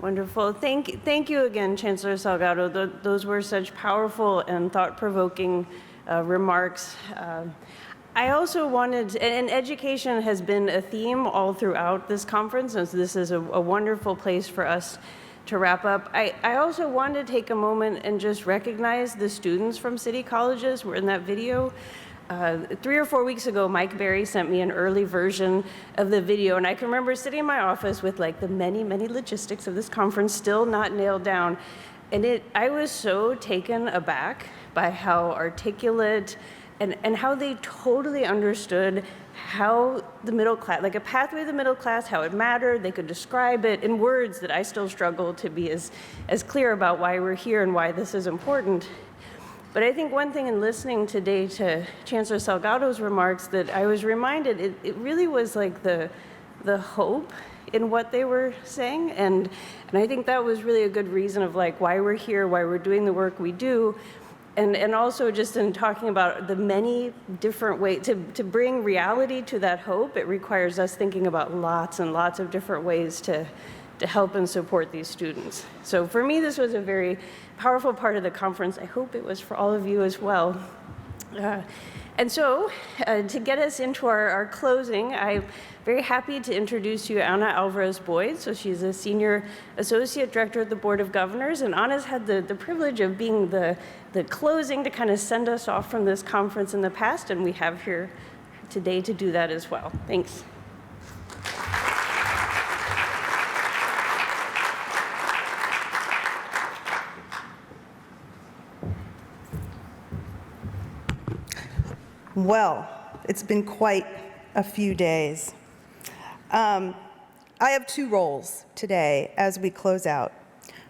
Wonderful. Thank you again, Chancellor Salgado. Those were such powerful and thought-provoking remarks. I also wanted, and education has been a theme all throughout this conference, and so this is a wonderful place for us to wrap up. I also wanted to take a moment and just recognize the students from City Colleges who were in that video. 3 or 4 weeks ago, Mike Berry sent me an early version of the video, and I can remember sitting in my office with like the many logistics of this conference still not nailed down. And I was so taken aback by how articulate and how they totally understood how the middle class, like a pathway to the middle class, how it mattered. They could describe it in words that I still struggle to be as clear about why we're here and why this is important. But I think one thing in listening today to Chancellor Salgado's remarks that I was reminded, it really was like the hope in what they were saying. And I think that was really a good reason of like why we're here, why we're doing the work we do. And also just in talking about the many different ways to bring reality to that hope, it requires us thinking about lots and lots of different ways to help and support these students. So for me, this was a very powerful part of the conference. I hope it was for all of you as well. And so to get us into our closing, I'm very happy to introduce you Ana Alvarez Boyd. So she's a Senior Associate Director at the Board of Governors, and Ana's had the privilege of being the closing to kind of send us off from this conference in the past, and we have here today to do that as well. Thanks. Well, it's been quite a few days. I have 2 roles today as we close out.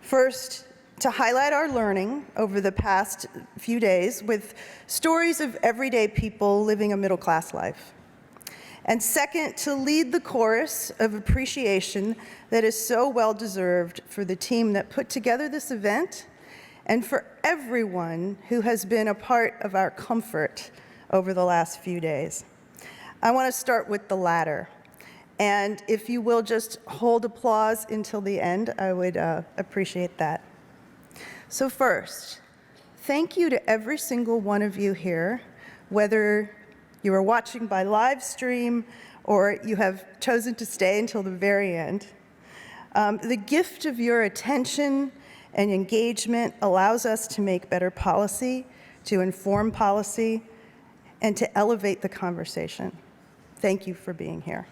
First, to highlight our learning over the past few days with stories of everyday people living a middle-class life. And second, to lead the chorus of appreciation that is so well-deserved for the team that put together this event and for everyone who has been a part of our comfort over the last few days. I want to start with the latter. And if you will just hold applause until the end, I would appreciate that. So first, thank you to every single one of you here, whether you are watching by live stream or you have chosen to stay until the very end. The gift of your attention and engagement allows us to make better policy, to inform policy, and to elevate the conversation. Thank you for being here.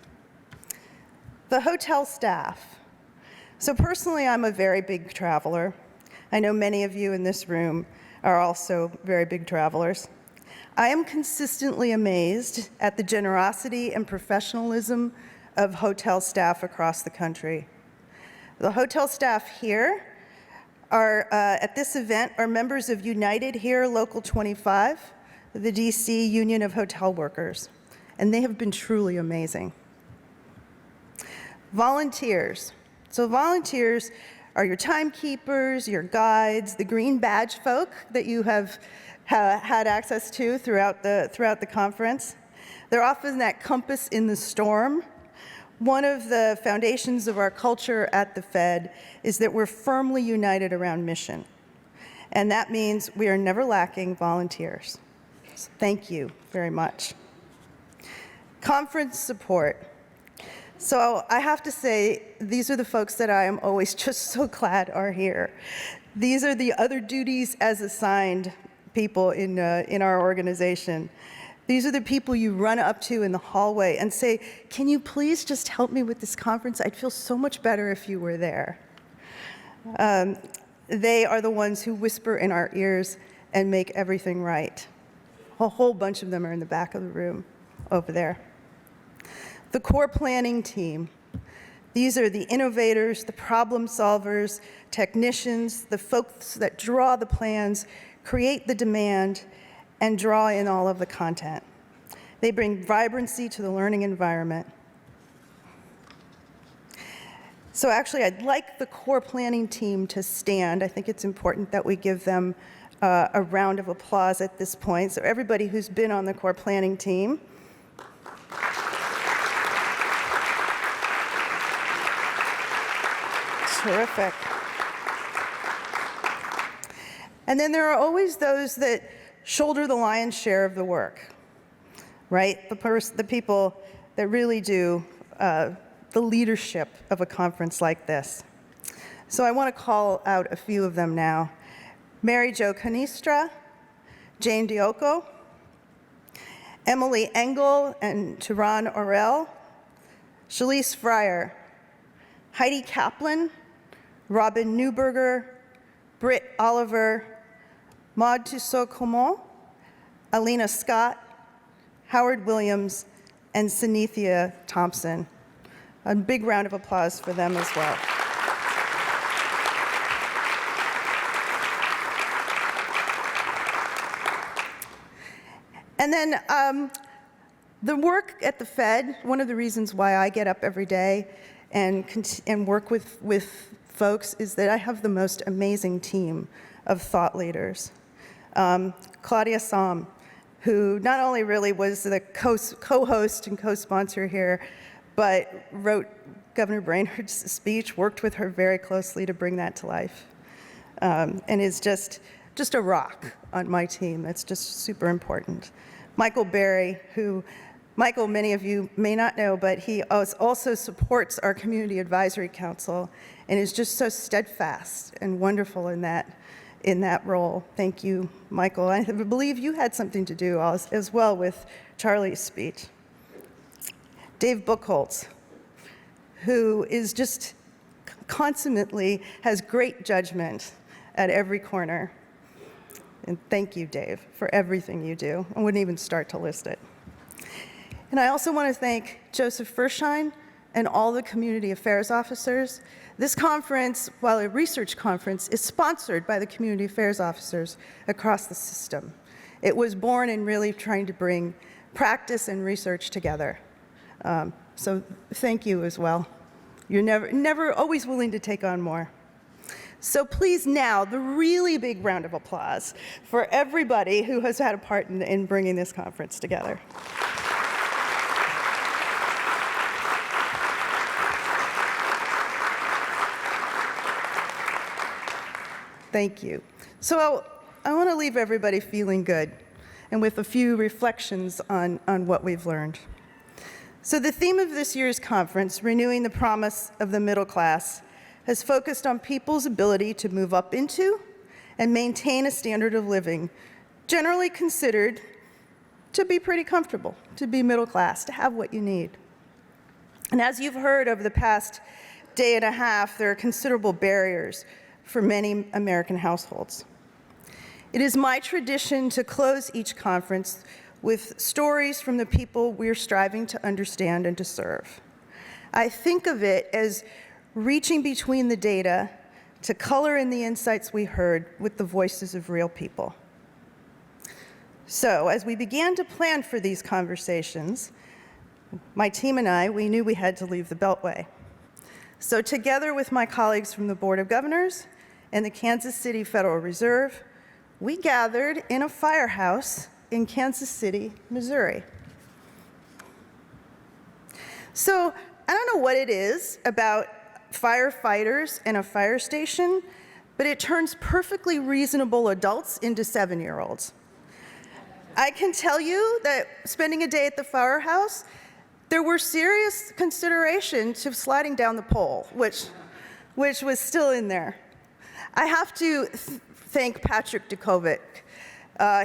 The hotel staff. So personally, I'm a very big traveler. I know many of you in this room are also very big travelers. I am consistently amazed at the generosity and professionalism of hotel staff across the country. The hotel staff here at this event are members of United Here Local 25, the DC Union of Hotel Workers, and they have been truly amazing. Volunteers. So volunteers are your timekeepers, your guides, the green badge folk that you have had access to throughout the conference. They're often that compass in the storm. One of the foundations of our culture at the Fed is that we're firmly united around mission, and that means we are never lacking volunteers. So thank you very much. Conference support. So I have to say, these are the folks that I am always just so glad are here. These are the other duties as assigned people in our organization. These are the people you run up to in the hallway and say, can you please just help me with this conference? I'd feel so much better if you were there. They are the ones who whisper in our ears and make everything right. A whole bunch of them are in the back of the room over there. The core planning team. These are the innovators, the problem solvers, technicians, the folks that draw the plans, create the demand, and draw in all of the content. They bring vibrancy to the learning environment. So actually, I'd like the core planning team to stand. I think it's important that we give them a round of applause at this point. So everybody who's been on the core planning team. Terrific. And then there are always those that shoulder the lion's share of the work, right? The people that really do the leadership of a conference like this. So I want to call out a few of them now. Mary Jo Canistra, Jane Diocco, Emily Engel and Turan Orel, Shalise Fryer, Heidi Kaplan, Robin Newberger, Britt Oliver, Maud Tussaud-Comont, Alina Scott, Howard Williams, and Sanithia Thompson. A big round of applause for them as well. And then the work at the Fed, one of the reasons why I get up every day and work with folks is that I have the most amazing team of thought leaders. Claudia Sam, who not only really was the co-host and co-sponsor here, but wrote Governor Brainerd's speech, worked with her very closely to bring that to life, and is just a rock on my team. That's just super important. Michael Berry, who many of you may not know, but he also supports our Community Advisory Council and is just so steadfast and wonderful in that role. Thank you, Michael. I believe you had something to do as well with Charlie's speech. Dave Buchholz, who is just consummately has great judgment at every corner. And thank you, Dave, for everything you do. I wouldn't even start to list it. And I also want to thank Joseph Fershine and all the community affairs officers. This conference, while a research conference, is sponsored by the community affairs officers across the system. It was born in really trying to bring practice and research together. So thank you as well. You're never always willing to take on more. So please now, the really big round of applause for everybody who has had a part in bringing this conference together. Thank you. So I want to leave everybody feeling good and with a few reflections on what we've learned. So the theme of this year's conference, Renewing the Promise of the Middle Class, has focused on people's ability to move up into and maintain a standard of living generally considered to be pretty comfortable, to be middle class, to have what you need. And as you've heard over the past day and a half, there are considerable barriers for many American households. It is my tradition to close each conference with stories from the people we're striving to understand and to serve. I think of it as reaching between the data to color in the insights we heard with the voices of real people. So, as we began to plan for these conversations, my team and I, we knew we had to leave the Beltway. So together with my colleagues from the Board of Governors and the Kansas City Federal Reserve, we gathered in a firehouse in Kansas City, Missouri. So I don't know what it is about firefighters and a fire station, but it turns perfectly reasonable adults into 7-year-olds. I can tell you that spending a day at the firehouse, there were serious considerations to sliding down the pole, which was still in there. I have to thank Patrick Dukovic.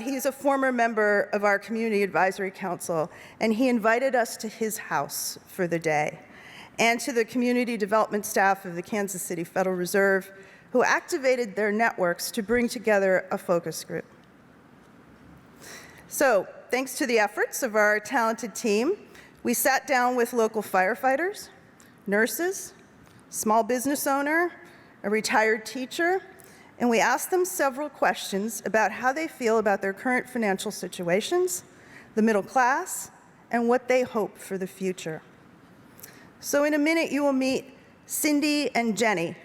He's a former member of our Community Advisory Council, and he invited us to his house for the day, and to the community development staff of the Kansas City Federal Reserve, who activated their networks to bring together a focus group. So, thanks to the efforts of our talented team, we sat down with local firefighters, nurses, small business owner, a retired teacher, and we asked them several questions about how they feel about their current financial situations, the middle class, and what they hope for the future. So in a minute, you will meet Cindy and Jenny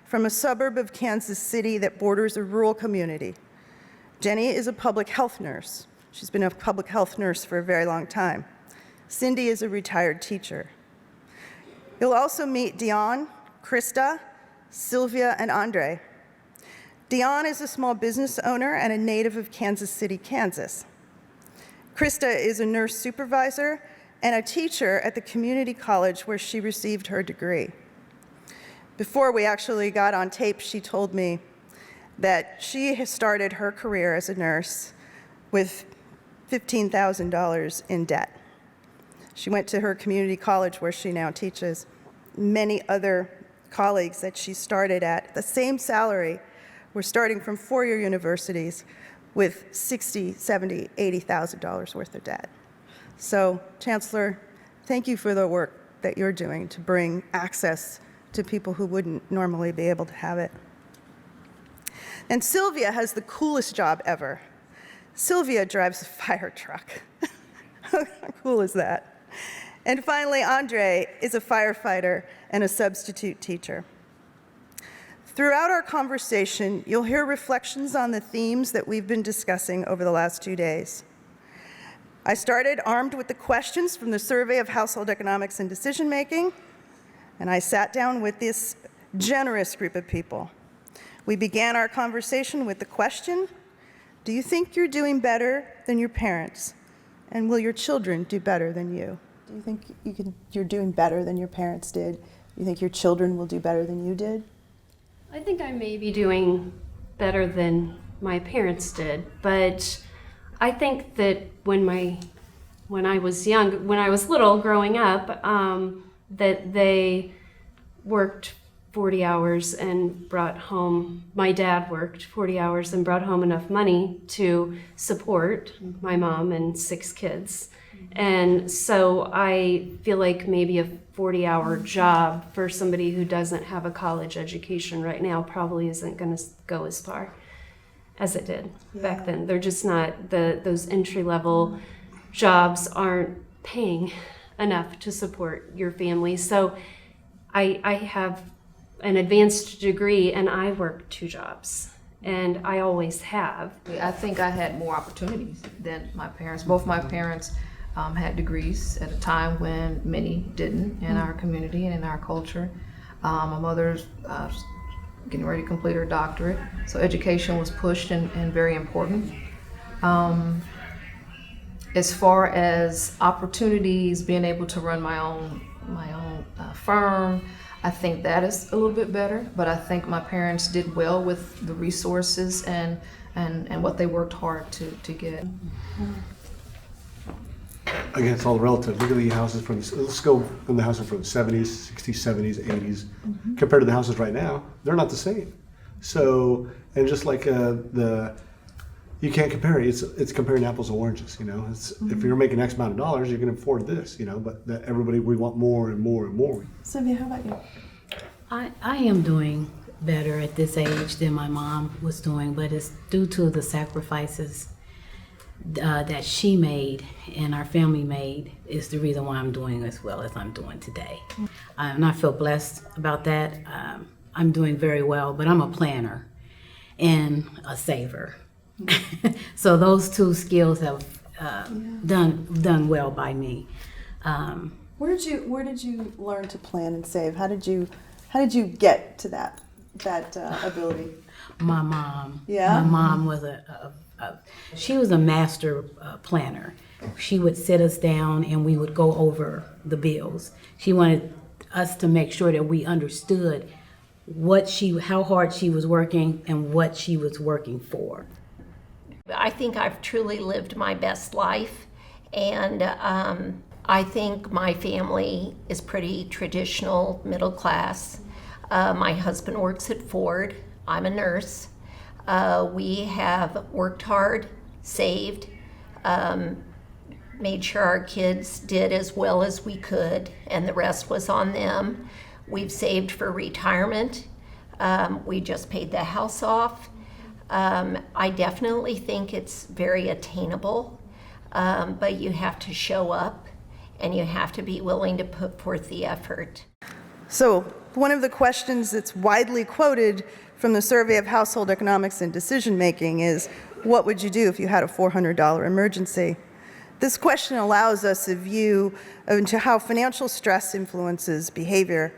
from a suburb of Kansas City that borders a rural community. Jenny is a public health nurse. She's been a public health nurse for a very long time. Cindy is a retired teacher. You'll also meet Dion, Krista, Sylvia, and Andre. Dion is a small business owner and a native of Kansas City, Kansas. Krista is a nurse supervisor and a teacher at the community college where she received her degree. Before we actually got on tape, she told me that she has started her career as a nurse with $15,000 in debt. She went to her community college where she now teaches. Many other colleagues that she started at the same salary were starting from four-year universities with $60,000, $70,000, $80,000 worth of debt. So, Chancellor, thank you for the work that you're doing to bring access to people who wouldn't normally be able to have it. And Sylvia has the coolest job ever. Sylvia drives a fire truck. How cool is that? And finally, Andre is a firefighter and a substitute teacher. Throughout our conversation, you'll hear reflections on the themes that we've been discussing over the last 2 days. I started armed with the questions from the Survey of Household Economics and Decision Making, and I sat down with this generous group of people. We began our conversation with the question, do you think you're doing better than your parents? And will your children do better than you? Do you think you're doing better than your parents did? Do you think your children will do better than you did? I think I may be doing better than my parents did, but I think that when I was little, growing up, that they worked 40 hours and brought home, my dad worked 40 hours and brought home enough money to support my mom and 6 kids. And so I feel like maybe a 40-hour job for somebody who doesn't have a college education right now probably isn't going to go as far as it did back then. They're just not, those entry-level jobs aren't paying enough to support your family. So I have an advanced degree and I work 2 jobs. And I always have. I think I had more opportunities than my parents. Both my parents had degrees at a time when many didn't in our community and in our culture. My mother's getting ready to complete her doctorate, so education was pushed and very important. As far as opportunities, being able to run my own firm, I think that is a little bit better, but I think my parents did well with the resources and what they worked hard to get. Again, it's all relative. Look at the houses from, let's go from the houses from the 70s, 60s, 70s, 80s, compared to the houses right now, they're not the same. So, and just like you can't compare it. It's comparing apples and oranges, you know. If you're making X amount of dollars, you can afford this, you know, but everybody, we want more and more and more. Sylvia, how about you? I am doing better at this age than my mom was doing, but it's due to the sacrifices that she made and our family made is the reason why I'm doing as well as I'm doing today. And I feel blessed about that. I'm doing very well, but I'm a planner and a saver. So those 2 skills have done well by me. Where did you learn to plan and save? How did you get to that ability? My mom. Yeah? My mom was she was a master planner. She would sit us down and we would go over the bills. She wanted us to make sure that we understood how hard she was working and what she was working for. I think I've truly lived my best life, and I think my family is pretty traditional, middle class. My husband works at Ford. I'm a nurse. We have worked hard, saved, made sure our kids did as well as we could, and the rest was on them. We've saved for retirement. We just paid the house off. I definitely think it's very attainable, but you have to show up and you have to be willing to put forth the effort. So, one of the questions that's widely quoted from the Survey of Household Economics and Decision Making is, what would you do if you had a $400 emergency? This question allows us a view into how financial stress influences behavior.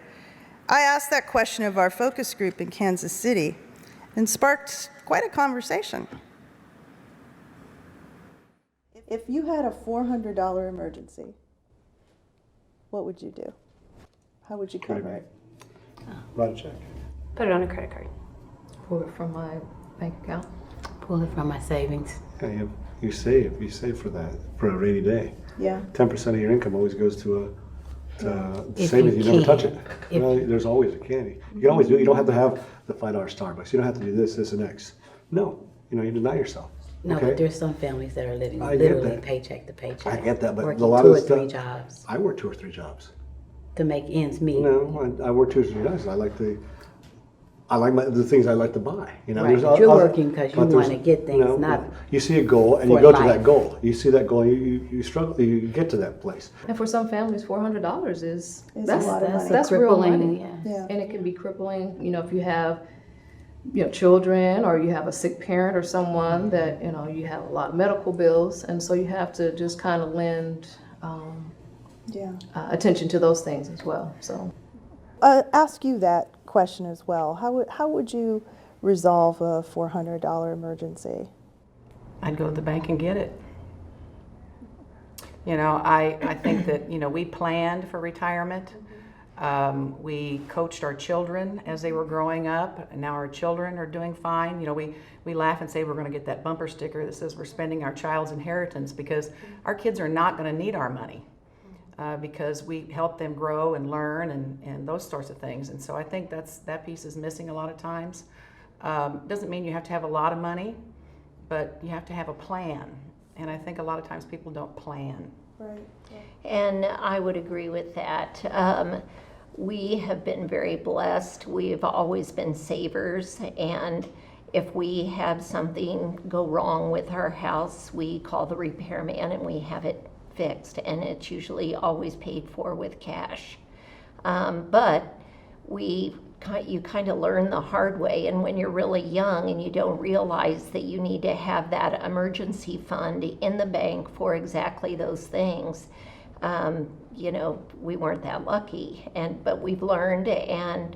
I asked that question of our focus group in Kansas City and sparked quite a conversation. If you had a $400 emergency, what would you do? How would you cover it? Write a check. Put it on a credit card. Pull it from my bank account. Pull it from my savings. Yeah, you save for that, for a rainy day. Yeah. 10% of your income always goes to If savings. you You never touch can. it. If- Well, there's always a candy. You can always do it. You don't have to have the $5 Starbucks. You don't have to do this, and X. No, you deny yourself. No, okay? but there's some families that are living I get literally that. paycheck to paycheck. I get that, but working a lot two of or the three stuff- jobs I work 2 or 3 jobs. to make ends meet. No, I work 2 or 3 jobs. I like the things I like to buy. Right, there's but you're other- working 'cause you but there's- wanna get things, not you see a goal and you for go to life. that goal. You see that goal, you struggle, you get to that place. And for some families, $400 is Is a that's lot of That's money. a that's real crippling, money. yeah. Yeah. And it can be crippling, if you have, children, or you have a sick parent or someone that, you have a lot of medical bills, and so you have to just kind of lend Yeah. attention to those things as well. So Ask you that question as well. How would you resolve a $400 emergency? I'd go to the bank and get it. I think that, we planned for retirement. We coached our children as they were growing up, and now our children are doing fine. We laugh and say we're going to get that bumper sticker that says we're spending our child's inheritance, because our kids are not going to need our money, because we help them grow and learn and those sorts of things. And so I think that piece is missing a lot of times. Doesn't mean you have to have a lot of money, but you have to have a plan. And I think a lot of times people don't plan. Right. And I would agree with that. We have been very blessed. We've always been savers, and if we have something go wrong with our house, we call the repairman and we have it fixed, and it's usually always paid for with cash. But you kind of learn the hard way, and when you're really young and you don't realize that you need to have that emergency fund in the bank for exactly those things, we weren't that lucky, but we've learned, and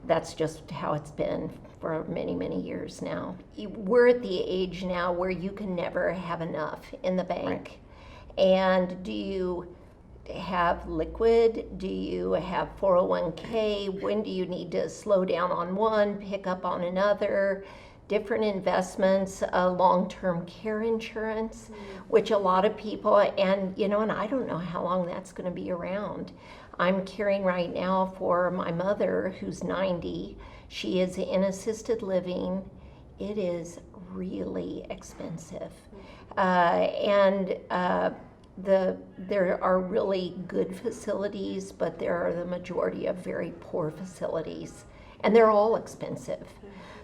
that's just how it's been for many, many years now. We're at the age now where you can never have enough in the bank. Right. And do you have liquid? Do you have 401k? When do you need to slow down on one, pick up on another? Different investments, long-term care insurance, which a lot of people, and I don't know how long that's going to be around. I'm caring right now for my mother, who's 90. She is in assisted living. It is really expensive. There are really good facilities, but there are the majority of very poor facilities, and they're all expensive.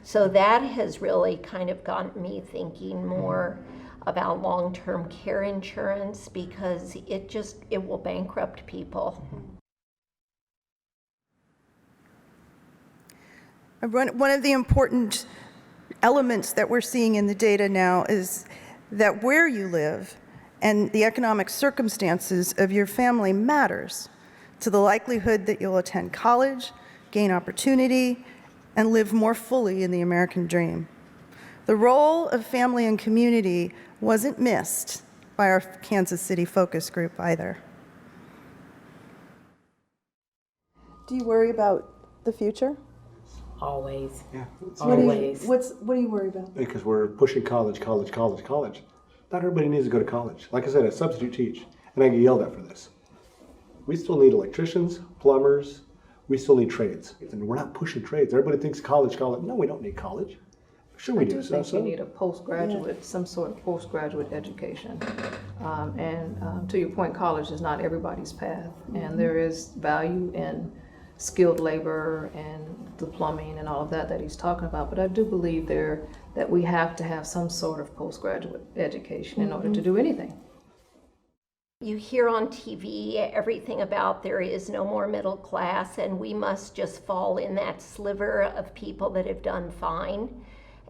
So that has really kind of gotten me thinking more about long-term care insurance, because it will bankrupt people. One of the important elements that we're seeing in the data now is that where you live and the economic circumstances of your family matters to the likelihood that you'll attend college, gain opportunity, and live more fully in the American dream. The role of family and community wasn't missed by our Kansas City focus group either. Do you worry about the future? Always. Yeah. Always. What do you worry about? Because we're pushing college. Not everybody needs to go to college. Like I said, I substitute teach, and I get yelled at for this. We still need electricians, plumbers, we still need trades. And we're not pushing trades. Everybody thinks college. No, we don't need college. Sure we I do think So you need a postgraduate, some sort of postgraduate education. And to your point, college is not everybody's path. And there is value in skilled labor and the plumbing and all of that he's talking about. But I do believe that we have to have some sort of postgraduate education in order to do anything. You hear on TV everything about there is no more middle class, and we must just fall in that sliver of people that have done fine.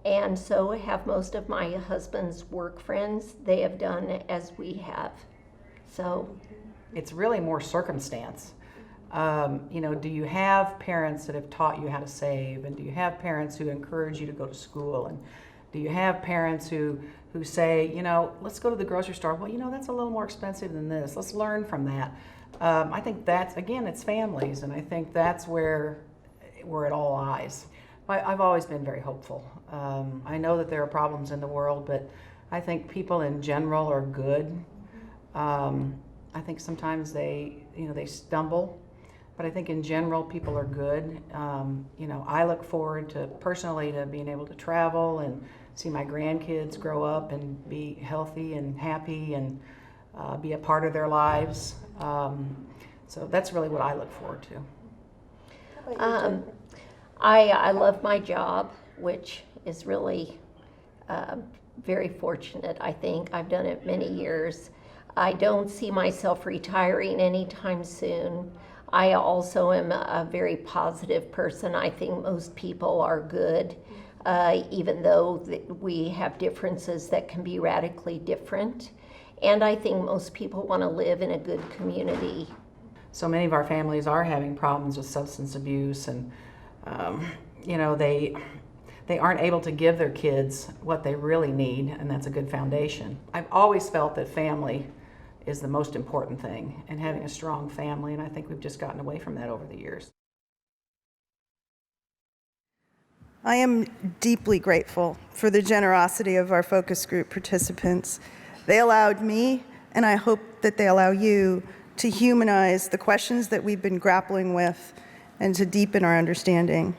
And so have most of my husband's work friends. They have done as we have. So It's really more circumstance. You know, do you have parents that have taught you how to save? And do you have parents who encourage you to go to school? And do you have parents who say, you know, let's go to the grocery store. Well, you know, that's a little more expensive than this. Let's learn from that. I think that's, again, it's families, and I think that's where it all lies. I've always been very hopeful. I know that there are problems in the world, but I think people in general are good. I think sometimes they stumble, but I think in general people are good. You know, I look forward to personally to being able to travel and see my grandkids grow up and be healthy and happy and be a part of their lives. So that's really what I look forward to. I love my job, which is really very fortunate, I think. I've done it many years. I don't see myself retiring anytime soon. I also am a very positive person. I think most people are good, even though we have differences that can be radically different. And I think most people want to live in a good community. So many of our families are having problems with substance abuse, and you know, they aren't able to give their kids what they really need, and that's a good foundation. I've always felt that family is the most important thing, and having a strong family, and I think we've just gotten away from that over the years. I am deeply grateful for the generosity of our focus group participants. They allowed me, and I hope that they allow you, to humanize the questions that we've been grappling with and to deepen our understanding.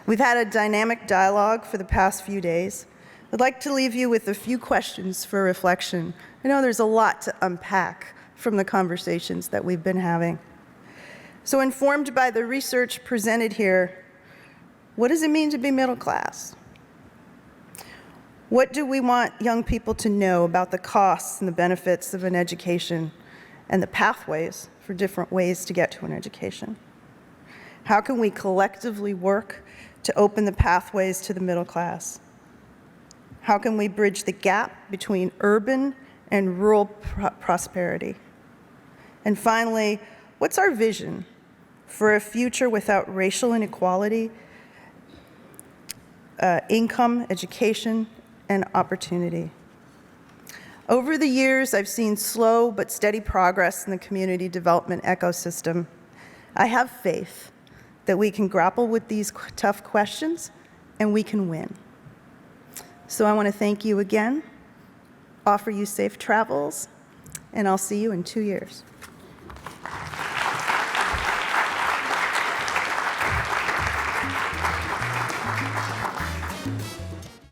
We've had a dynamic dialogue for the past few days. I'd like to leave you with a few questions for reflection. I know there's a lot to unpack from the conversations that we've been having. So, informed by the research presented here, what does it mean to be middle class? What do we want young people to know about the costs and the benefits of an education and the pathways for different ways to get to an education? How can we collectively work to open the pathways to the middle class? How can we bridge the gap between urban and rural prosperity? And finally, what's our vision for a future without racial inequality, income, education, and opportunity? Over the years, I've seen slow but steady progress in the community development ecosystem. I have faith that we can grapple with these tough questions and we can win. So I want to thank you again, offer you safe travels, and I'll see you in 2 years.